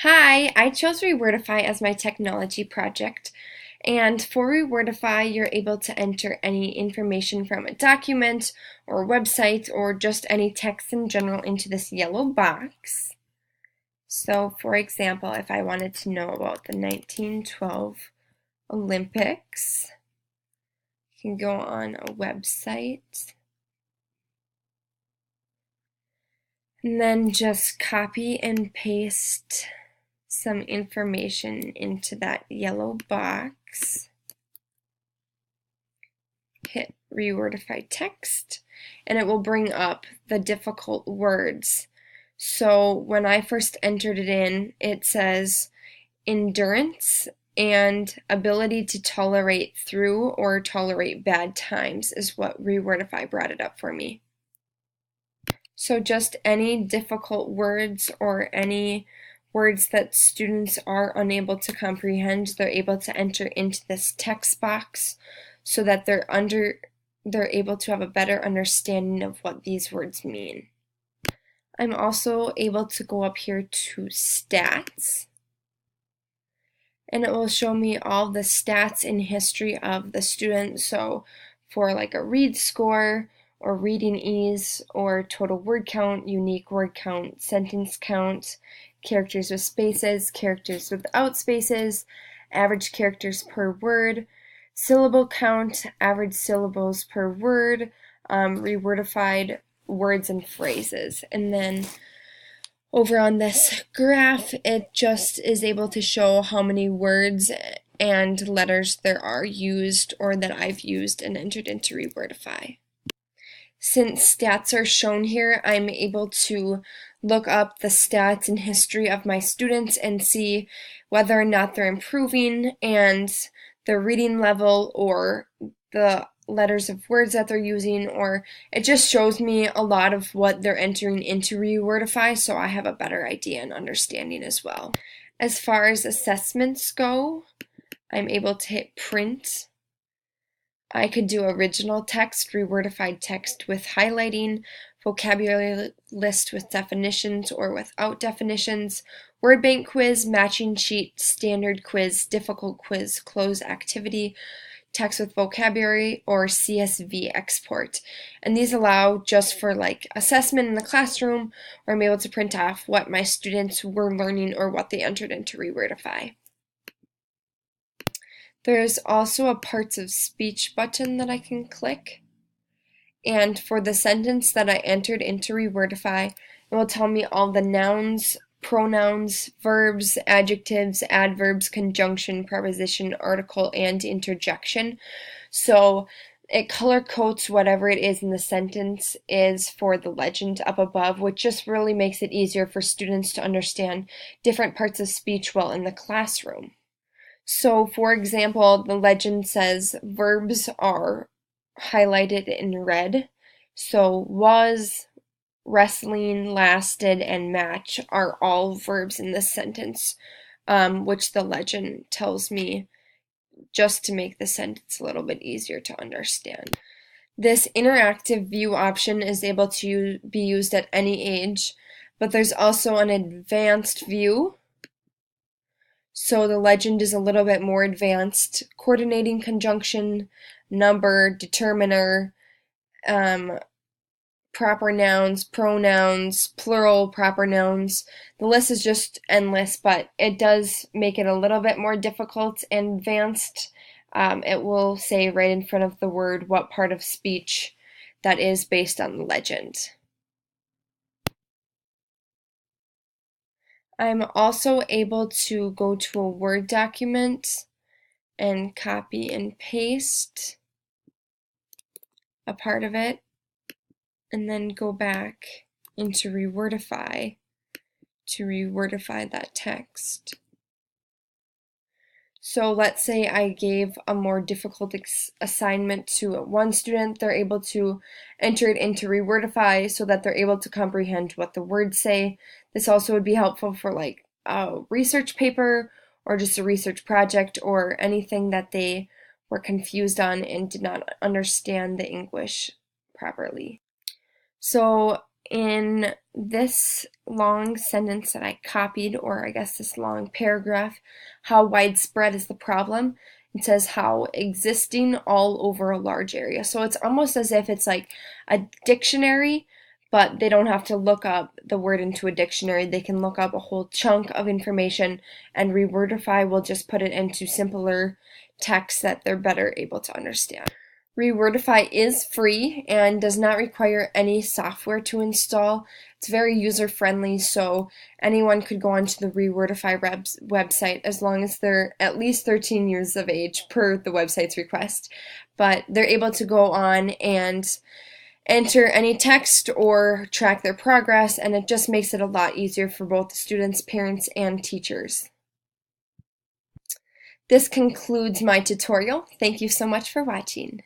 Hi, I chose Rewordify as my technology project. And for Rewordify, you're able to enter any information from a document or website or just any text in general into this yellow box. So, for example, if I wanted to know about the 1912 Olympics, I can go on a website and then just copy and paste some information into that yellow box. Hit Rewordify text, and it will bring up the difficult words. So when I first entered it in, it says endurance and ability to tolerate through or tolerate bad times is what Rewordify brought it up for me. So just any difficult words or any words that students are unable to comprehend, they're able to enter into this text box so that they're able to have a better understanding of what these words mean. I'm also able to go up here to stats, and it will show me all the stats and history of the student. So for like a read score or reading ease or total word count, unique word count, sentence count, characters with spaces, characters without spaces, average characters per word, syllable count, average syllables per word, rewordified words and phrases. And then over on this graph, it just is able to show how many words and letters there are used or that I've used and entered into Rewordify. Since stats are shown here, I'm able to look up the stats and history of my students and see whether or not they're improving and their reading level or the letters of words that they're using, or it just shows me a lot of what they're entering into Rewordify, so I have a better idea and understanding as well. As far as assessments go, I'm able to hit print. I could do original text, rewordified text with highlighting, vocabulary list with definitions or without definitions, word bank quiz, matching sheet, standard quiz, difficult quiz, close activity, text with vocabulary, or CSV export. And these allow just for like assessment in the classroom, or I'm able to print off what my students were learning or what they entered into Rewordify. There's also a parts of speech button that I can click. And for the sentence that I entered into Rewordify, it will tell me all the nouns, pronouns, verbs, adjectives, adverbs, conjunction, preposition, article, and interjection. So it color codes whatever it is in the sentence is for the legend up above, which just really makes it easier for students to understand different parts of speech while in the classroom. So, for example, the legend says verbs are highlighted in red. So, was, wrestling, lasted, and match are all verbs in this sentence, which the legend tells me just to make the sentence a little bit easier to understand. This interactive view option is able to be used at any age, but there's also an advanced view. So the legend is a little bit more advanced. Coordinating conjunction, number, determiner, proper nouns, pronouns, plural proper nouns. The list is just endless, but it does make it a little bit more difficult and advanced. It will say right in front of the word what part of speech that is based on the legend. I'm also able to go to a Word document and copy and paste a part of it, and then go back into Rewordify to rewordify that text. So let's say I gave a more difficult assignment to one student, they're able to enter it into Rewordify so that they're able to comprehend what the words say. This also would be helpful for like a research paper or just a research project or anything that they were confused on and did not understand the English properly. So in this long sentence that I copied, or I guess this long paragraph, how widespread is the problem? It says how existing all over a large area. So it's almost as if it's like a dictionary, but they don't have to look up the word into a dictionary. They can look up a whole chunk of information, and Rewordify will just put it into simpler text that they're better able to understand. Rewordify is free and does not require any software to install. It's very user-friendly, so anyone could go onto the Rewordify website as long as they're at least 13 years of age per the website's request. But they're able to go on and enter any text or track their progress, and it just makes it a lot easier for both students, parents, and teachers. This concludes my tutorial. Thank you so much for watching.